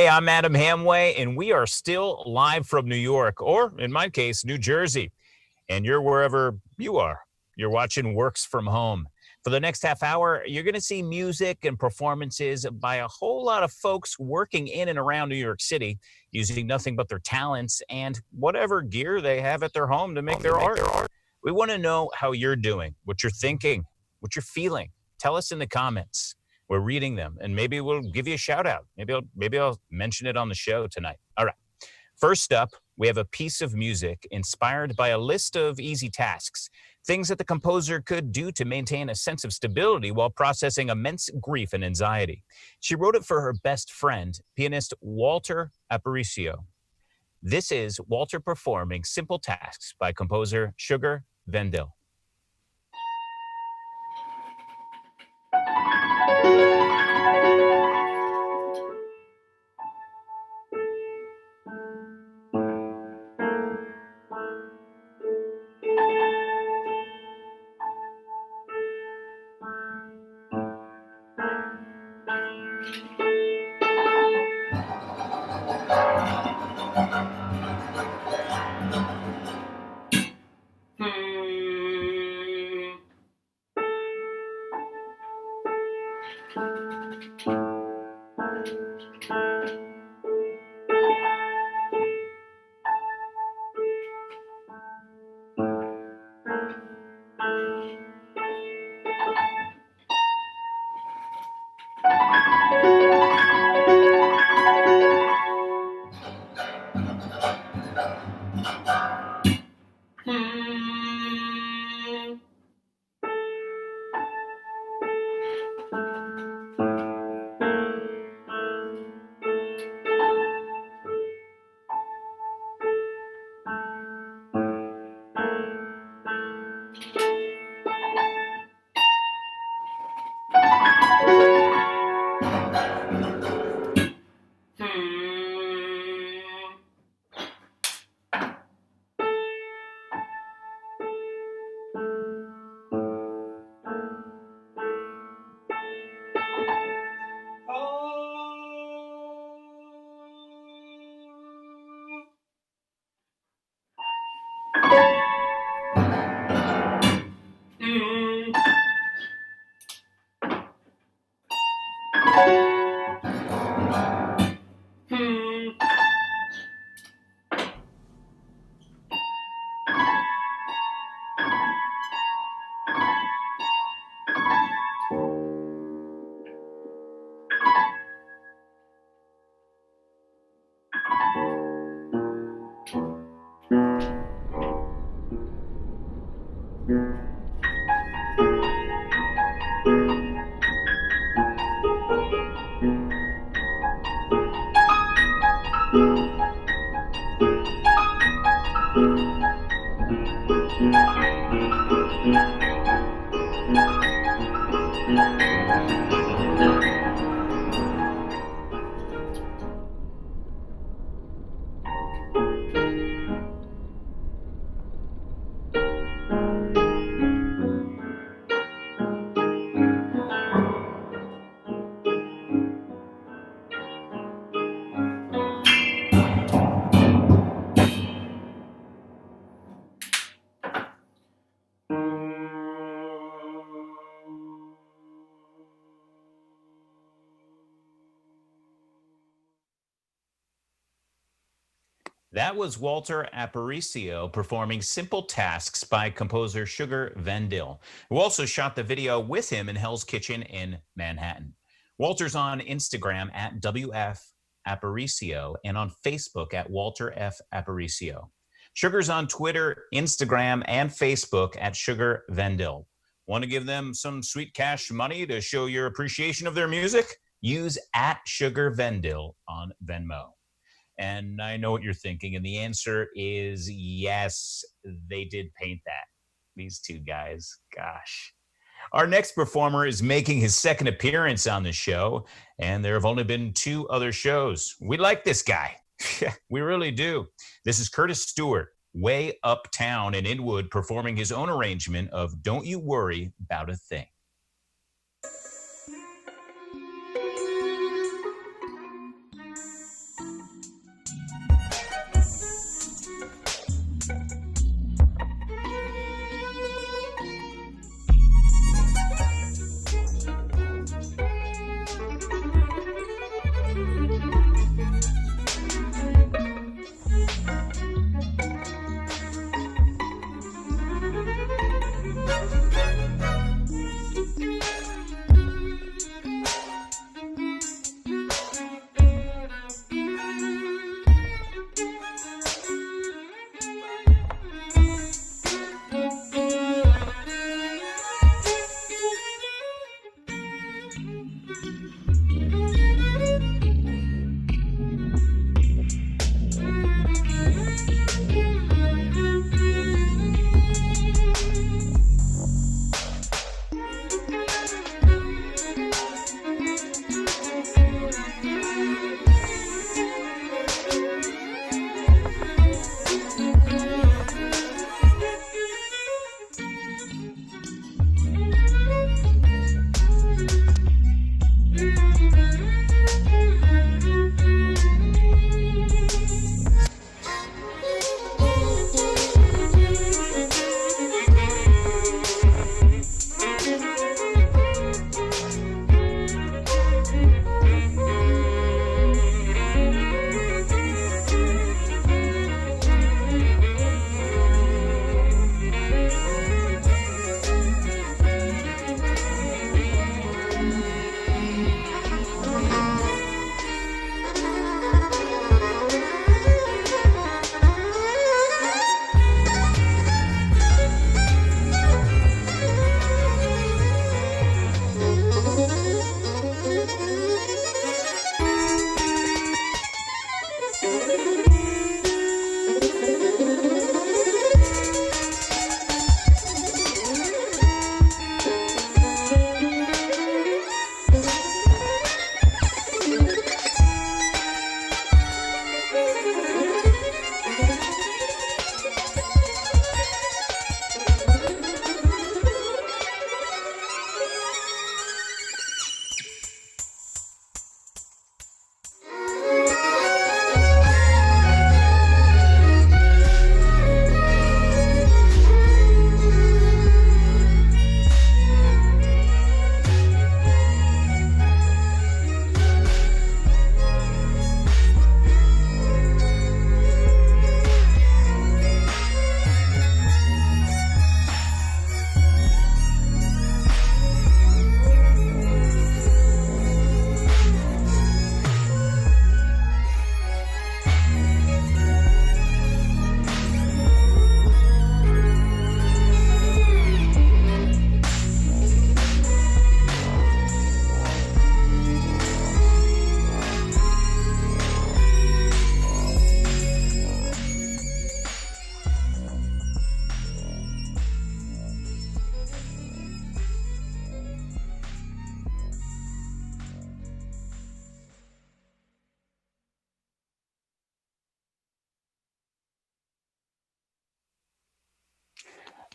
Hey, I'm Adam Hamway, and we are still live from New York, or in my case, New Jersey. And you're wherever you are. You're watching Works from Home. For the next half hour, you're going to see music and performances by a whole lot of folks working in and around New York City, using nothing but their talents and whatever gear they have at their home to make their art. We want to know how you're doing, what you're thinking, what you're feeling. Tell us in the comments. We're reading them, and maybe we'll give you a shout out. Maybe I'll mention it on the show tonight. All right. First up, we have a piece of music inspired by a list of easy tasks, things that the composer could do to maintain a sense of stability while processing immense grief and anxiety. She wrote it for her best friend, pianist Walter Aparicio. This is Walter performing Simple Tasks by composer Sugar Vendil. That was Walter Aparicio performing Simple Tasks by composer Sugar Vendil, who also shot the video with him in Hell's Kitchen in Manhattan. Walter's on Instagram at WF Aparicio and on Facebook at Walter F. Aparicio. Sugar's on Twitter, Instagram, and Facebook at Sugar Vendil. Want to give them some sweet cash money to show your appreciation of their music? Use at Sugar Vendil on Venmo. And I know what you're thinking, and the answer is yes, they did paint that. These two guys, gosh. Our next performer is making his second appearance on the show, and there have only been 2 other shows. We like this guy. We really do. This is Curtis Stewart, way uptown in Inwood, performing his own arrangement of Don't You Worry About a Thing.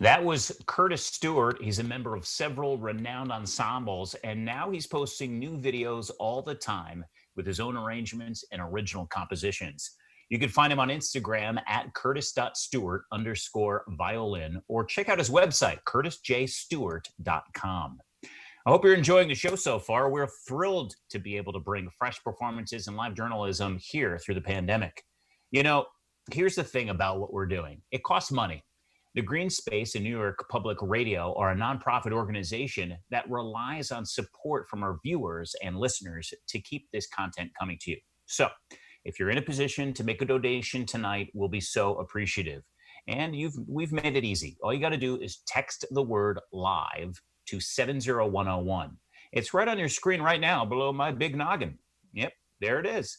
That was Curtis Stewart. He's a member of several renowned ensembles, and now he's posting new videos all the time with his own arrangements and original compositions. You can find him on Instagram at curtis.stewart_violin, or check out his website, curtisjstewart.com. I hope you're enjoying the show so far. We're thrilled to be able to bring fresh performances and live journalism here through the pandemic. You know, here's the thing about what we're doing. It costs money. The Greene Space and New York Public Radio are a nonprofit organization that relies on support from our viewers and listeners to keep this content coming to you. So if you're in a position to make a donation tonight, we'll be so appreciative. And we've made it easy. All you got to do is text the word live to 70101. It's right on your screen right now below my big noggin. Yep, there it is.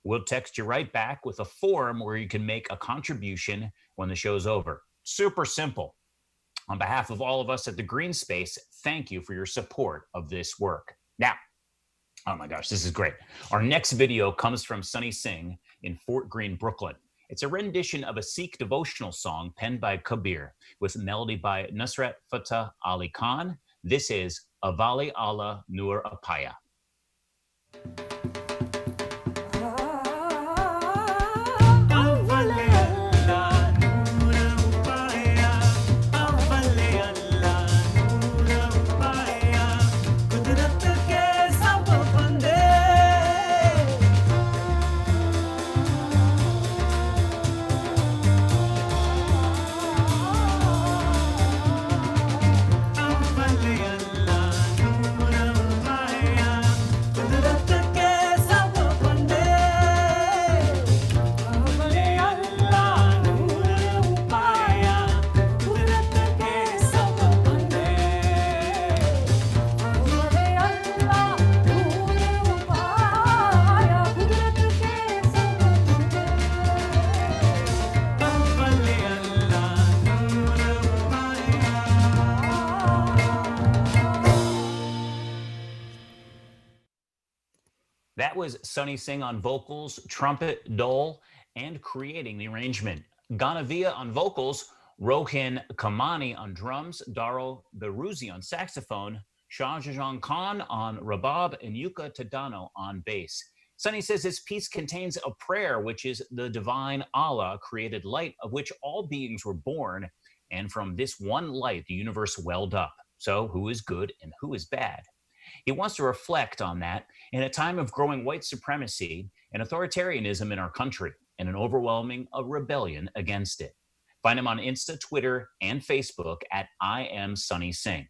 We'll text you right back with a form where you can make a contribution when the show's over. Super simple. On behalf of all of us at the Greene Space, thank you for your support of this work. Now, oh my gosh, this is great. Our next video comes from Sonny Singh in Fort Greene, Brooklyn. It's a rendition of a Sikh devotional song penned by Kabir with melody by Nusrat Fateh Ali Khan. This is Aval Allah Noor Upaiya. That was Sonny Singh on vocals, trumpet, dole, and creating the arrangement. Ganavia on vocals, Rohin Kamani on drums, Daro Beruzi on saxophone, Shahjahan Khan on rabab, and Yuka Tadano on bass. Sonny says this piece contains a prayer, which is the divine Allah created light, of which all beings were born, and from this one light the universe welled up. So who is good and who is bad? He wants to reflect on that in a time of growing white supremacy and authoritarianism in our country, and an overwhelming rebellion against it. Find him on Insta, Twitter, and Facebook at I Am Sonny Singh.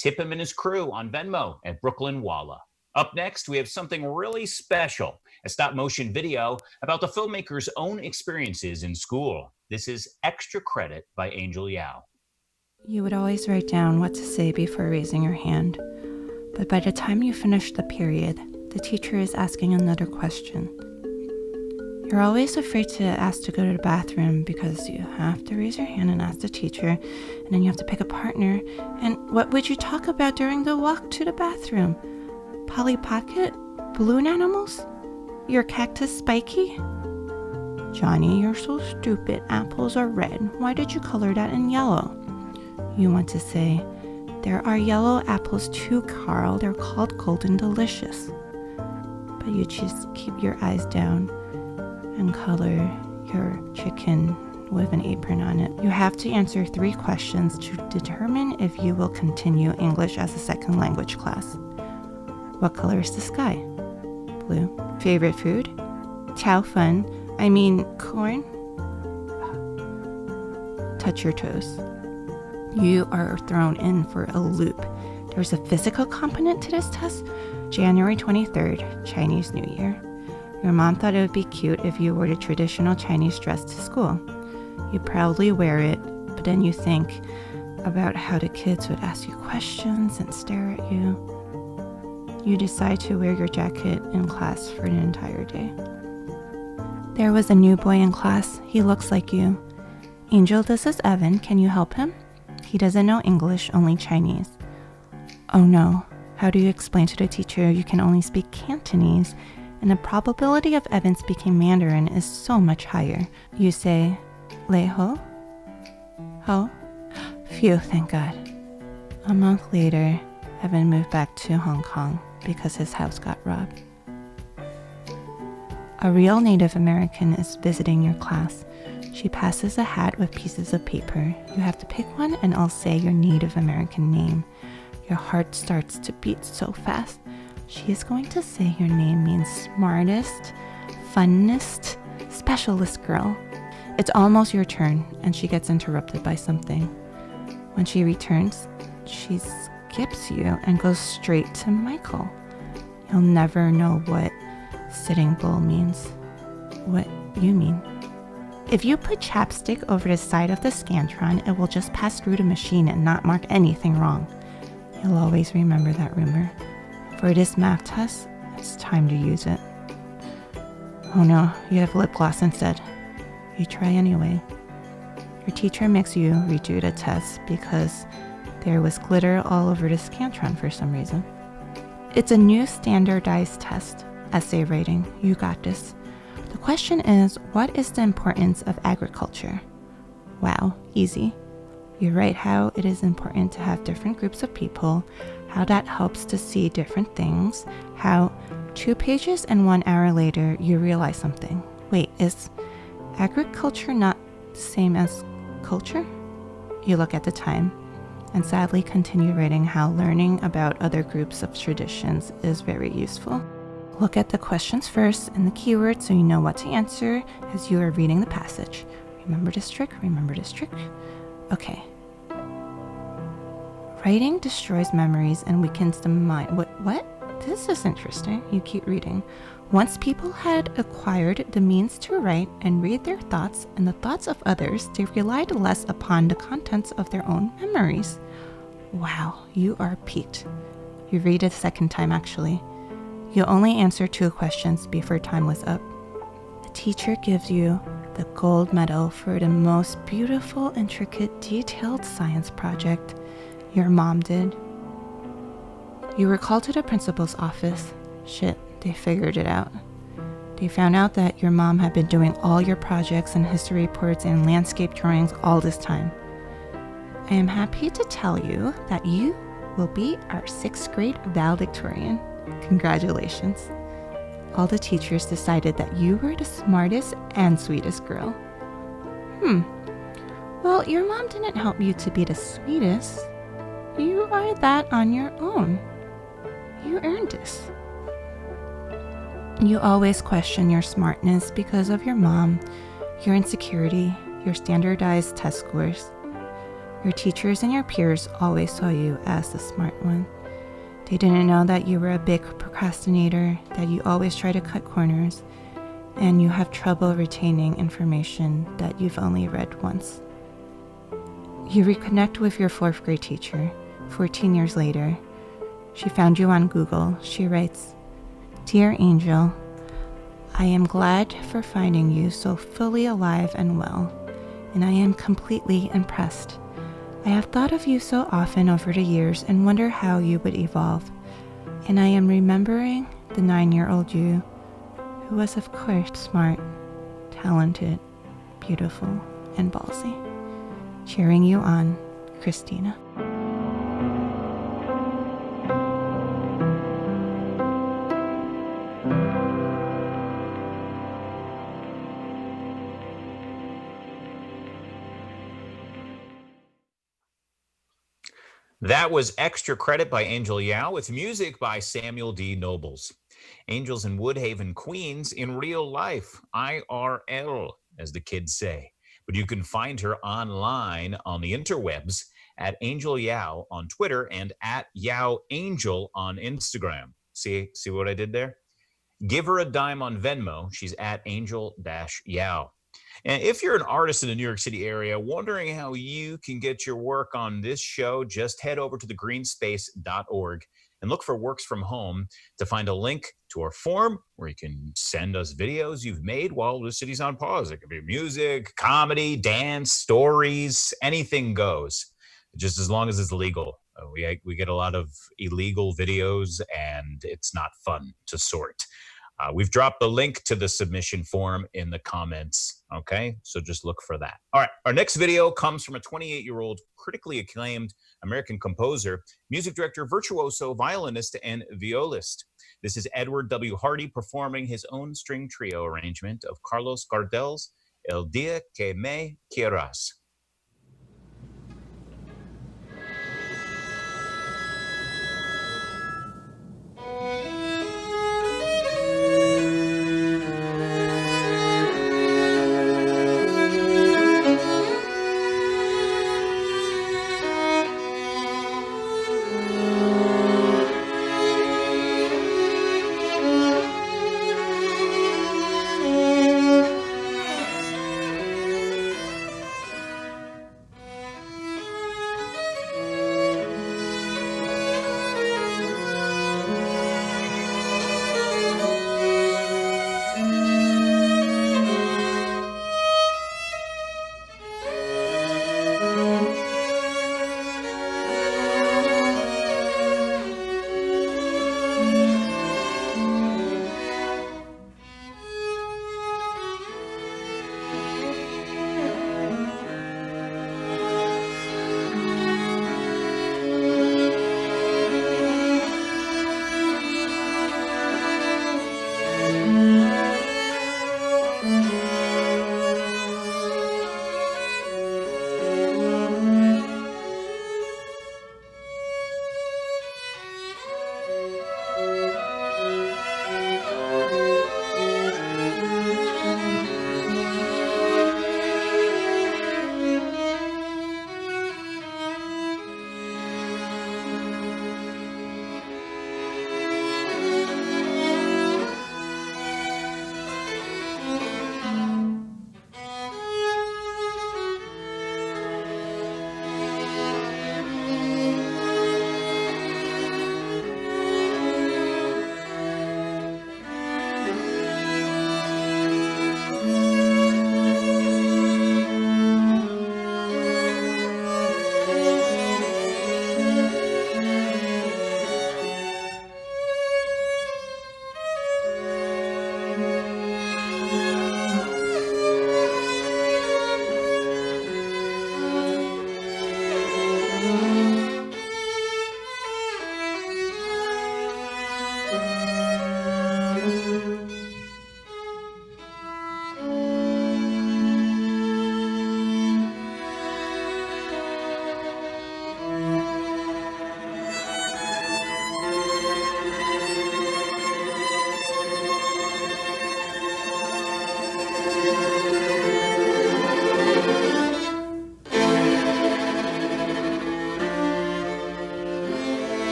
Tip him and his crew on Venmo at Brooklyn Walla. Up next, we have something really special, a stop-motion video about the filmmaker's own experiences in school. This is Extra Credit by Angel Yao. You would always write down what to say before raising your hand. But by the time you finish the period, the teacher is asking another question. You're always afraid to ask to go to the bathroom because you have to raise your hand and ask the teacher, and then you have to pick a partner. And what would you talk about during the walk to the bathroom? Polly Pocket? Balloon animals? Your cactus spiky? Johnny, you're so stupid. Apples are red. Why did you color that in yellow? You want to say, there are yellow apples too, Carl. They're called Golden Delicious. But you just keep your eyes down and color your chicken with an apron on it. You have to answer 3 questions to determine if you will continue English as a second language class. What color is the sky? Blue. Favorite food? Chow fun. I mean corn. Touch your toes. You are thrown in for a loop. There's a physical component to this test. January 23rd, Chinese New Year. Your mom thought it would be cute if you wore the traditional Chinese dress to school. You proudly wear it, but then you think about how the kids would ask you questions and stare at you. You decide to wear your jacket in class for the entire day. There was a new boy in class. He looks like you. Angel, this is Evan. Can you help him? He doesn't know English, only Chinese. Oh no. How do you explain to the teacher you can only speak Cantonese, and the probability of Evan speaking Mandarin is so much higher? You say, Lei ho? Ho? Phew, thank God. A month later, Evan moved back to Hong Kong because his house got robbed. A real Native American is visiting your class. She passes a hat with pieces of paper. You have to pick one and I'll say your Native American name. Your heart starts to beat so fast. She is going to say your name means smartest, funnest, specialist girl. It's almost your turn, and she gets interrupted by something. When she returns, she skips you and goes straight to Michael. You'll never know what Sitting Bull means. What you mean. If you put chapstick over the side of the Scantron, it will just pass through the machine and not mark anything wrong. You'll always remember that rumor. For this math test, it's time to use it. Oh no, you have lip gloss instead. You try anyway. Your teacher makes you redo the test because there was glitter all over the Scantron for some reason. It's a new standardized test. Essay writing. You got this. The question is, what is the importance of agriculture? Wow, easy. You write how it is important to have different groups of people, how that helps to see different things, how 2 pages and 1 hour later you realize something. Wait, is agriculture not the same as culture? You look at the time and sadly continue writing how learning about other groups of traditions is very useful. Look at the questions first and the keywords so you know what to answer as you are reading the passage. Remember this trick? Remember this trick? Okay. Writing destroys memories and weakens the mind. What? This is interesting. You keep reading. Once people had acquired the means to write and read their thoughts and the thoughts of others, they relied less upon the contents of their own memories. Wow, you are peaked. You read it a second time actually. You only answer 2 questions before time was up. The teacher gives you the gold medal for the most beautiful, intricate, detailed science project your mom did. You were called to the principal's office. Shit, they figured it out. They found out that your mom had been doing all your projects and history reports and landscape drawings all this time. I am happy to tell you that you will be our 6th grade valedictorian. Congratulations. All the teachers decided that you were the smartest and sweetest girl. Well, your mom didn't help you to be the sweetest. You are that on your own. You earned this. You always question your smartness because of your mom, your insecurity, your standardized test scores. Your teachers and your peers always saw you as the smart one. They didn't know that you were a big procrastinator, that you always try to cut corners, and you have trouble retaining information that you've only read once. You reconnect with your 4th grade teacher 14 years later. She found you on Google. She writes, "Dear Angel, I am glad for finding you so fully alive and well, and I am completely impressed. I have thought of you so often over the years and wonder how you would evolve. And I am remembering the 9-year-old you, who was of course smart, talented, beautiful, and ballsy. Cheering you on, Christina." That was Extra Credit by Angel Yao with music by Samuel D. Nobles. Angel's in Woodhaven, Queens in real life, IRL, as the kids say. But you can find her online on the interwebs at Angel Yao on Twitter and at Yao Angel on Instagram. See what I did there? Give her a dime on Venmo. She's at Angel-Yao. And if you're an artist in the New York City area wondering how you can get your work on this show, just head over to thegreenspace.org and look for Works from Home to find a link to our form where you can send us videos you've made while the city's on pause. It could be music, comedy, dance, stories, anything goes, just as long as it's legal. We get a lot of illegal videos and it's not fun to sort. We've dropped the link to the submission form in the comments, okay? So just look for that. All right, our next video comes from a 28-year-old critically acclaimed American composer, music director, virtuoso, violinist, and violist. This is Edward W. Hardy performing his own string trio arrangement of Carlos Gardel's El Dia Que Me Quieras.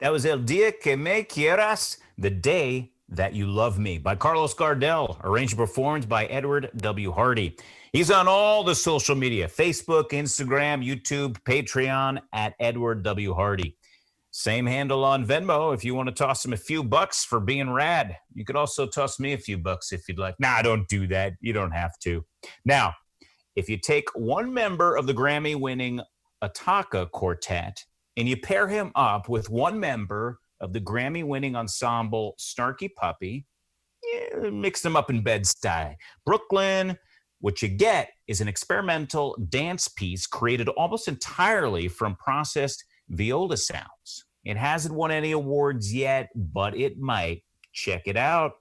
That was El Dia Que Me Quieras, The Day That You Love Me, by Carlos Gardel, arranged and performed by Edward W. Hardy. He's on all the social media, Facebook, Instagram, YouTube, Patreon, at Edward W. Hardy. Same handle on Venmo if you want to toss him a few bucks for being rad. You could also toss me a few bucks if you'd like. Nah, don't do that. You don't have to. Now, if you take one member of the Grammy-winning Ataka Quartet and you pair him up with one member of the Grammy-winning ensemble Snarky Puppy, mix them up in Bed-Stuy, Brooklyn, What you get is an experimental dance piece created almost entirely from processed viola sounds. It hasn't won any awards yet, but it might. Check it out.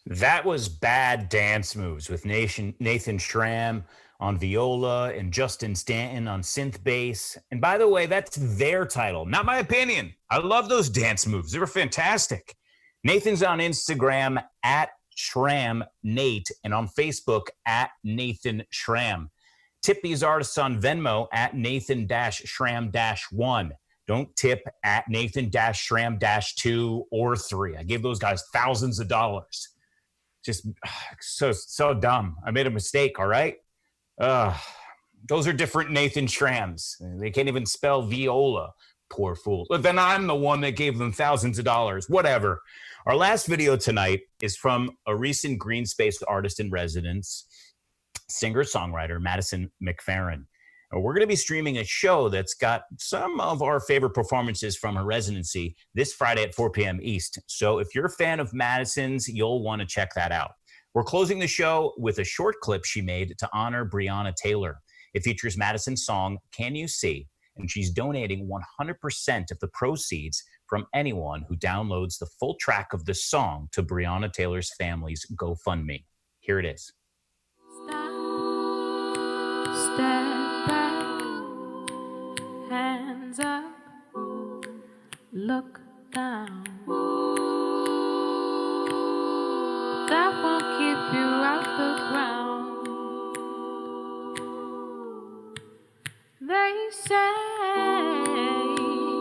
That was Bad Dance Moves with Nathan Schramm on viola and Justin Stanton on synth bass. And by the way, that's their title, not my opinion. I love those dance moves. They were fantastic. Nathan's on Instagram at Shram Nate and on Facebook at Nathan Shram. Tip these artists on Venmo at Nathan-Shram-1. Don't tip at Nathan-Shram-2 or 3. I gave those guys thousands of dollars. Just so dumb. I made a mistake, all right? Those are different Nathan Shrams. They can't even spell viola, poor fool. But then I'm the one that gave them thousands of dollars. Whatever. Our last video tonight is from a recent Greene Space artist in residence, singer-songwriter Madison McFerrin. We're going to be streaming a show that's got some of our favorite performances from her residency this Friday at 4 p.m. East. So if you're a fan of Madison's, you'll want to check that out. We're closing the show with a short clip she made to honor Breonna Taylor. It features Madison's song, Can You See? And she's donating 100% of the proceeds from anyone who downloads the full track of the song to Breonna Taylor's family's GoFundMe. Here it is. Step back, hands up, look down. That won't keep you off the ground. They say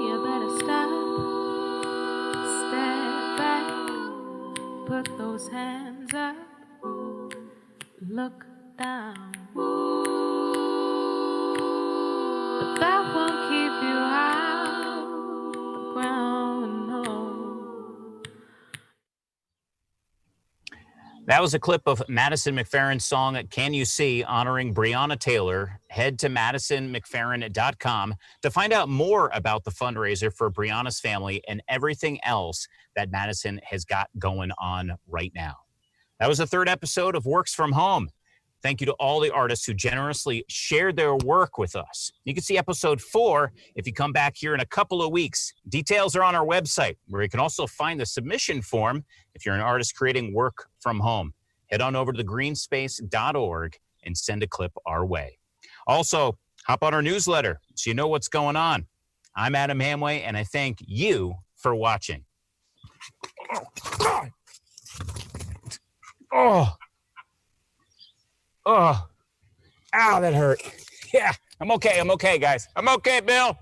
you better stop, step back, put those hands up, look down. But that won't keep you out the ground, no. That was a clip of Madison McFerrin's song, Can You See, honoring Breonna Taylor. Head to madisonmcferrin.com to find out more about the fundraiser for Breonna's family and everything else that Madison has got going on right now. That was the third episode of Works From Home. Thank you to all the artists who generously shared their work with us. You can see episode 4 if you come back here in a couple of weeks. Details are on our website, where you can also find the submission form if you're an artist creating work from home. Head on over to thegreenspace.org and send a clip our way. Also, hop on our newsletter so you know what's going on. I'm Adam Hamway, and I thank you for watching. Oh, ow, that hurt. Yeah, I'm okay, guys. I'm okay, Bill.